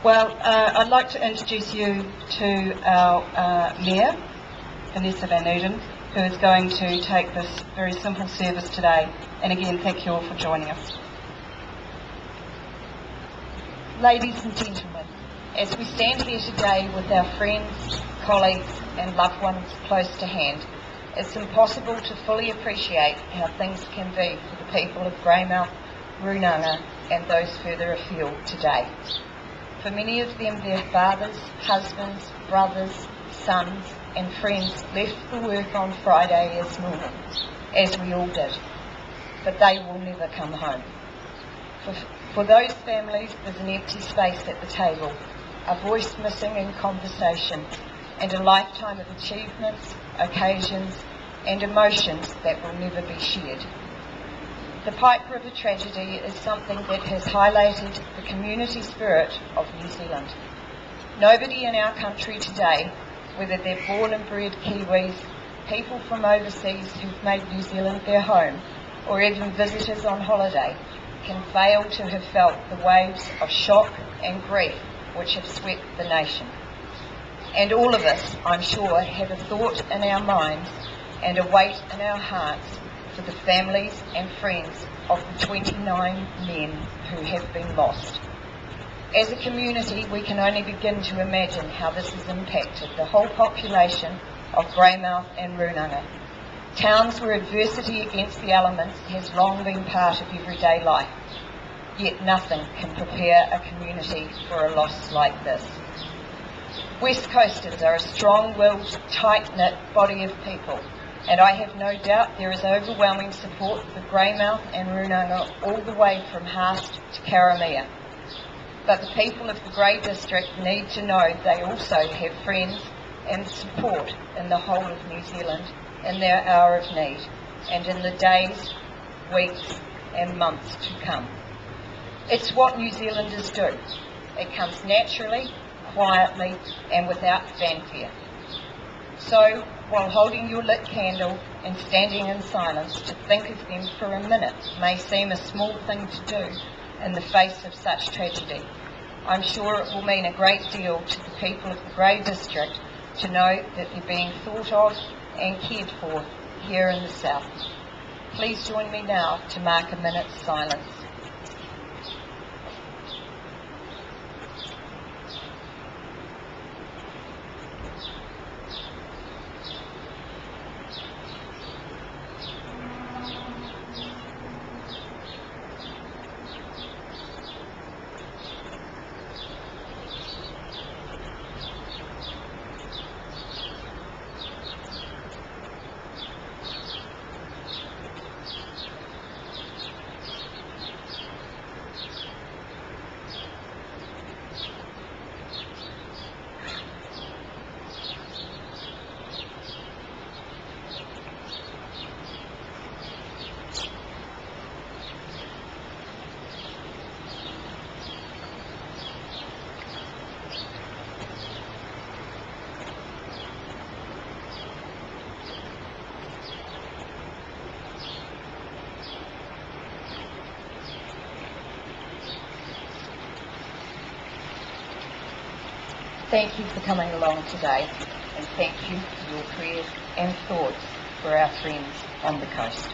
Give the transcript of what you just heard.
I'd like to introduce you to our Mayor, Vanessa Van Uden, who is going to take this very simple service today. And again, thank you all for joining us. Ladies and gentlemen, as we stand here today with our friends, colleagues and loved ones close to hand, it's impossible to fully appreciate how things can be for the people of Greymouth, Runanga and those further afield today. For many of them, their fathers, husbands, brothers, sons and friends left for work on Friday as normal, as we all did, but they will never come home. For those families, there's an empty space at the table, a voice missing in conversation, and a lifetime of achievements, occasions and emotions that will never be shared. The Pike River tragedy is something that has highlighted the community spirit of New Zealand. Nobody in our country today, whether they're born and bred Kiwis, people from overseas who've made New Zealand their home, or even visitors on holiday, can fail to have felt the waves of shock and grief which have swept the nation. And all of us, I'm sure, have a thought in our minds and a weight in our hearts for the families and friends of the 29 men who have been lost. As a community, we can only begin to imagine how this has impacted the whole population of Greymouth and Runanga, towns where adversity against the elements has long been part of everyday life. Yet nothing can prepare a community for a loss like this. West Coasters are a strong-willed, tight-knit body of people, and I have no doubt there is overwhelming support for Greymouth and Runanga all the way from Haast to Karamea. But the people of the Grey District need to know they also have friends and support in the whole of New Zealand in their hour of need, and in the days, weeks and months to come. It's what New Zealanders do. It comes naturally, quietly and without fanfare. So, while holding your lit candle and standing in silence, to think of them for a minute may seem a small thing to do in the face of such tragedy. I'm sure it will mean a great deal to the people of the Grey District to know that they're being thought of and cared for here in the south. Please join me now to mark a minute's silence. Thank you for coming along today, and thank you for your prayers and thoughts for our friends on the coast.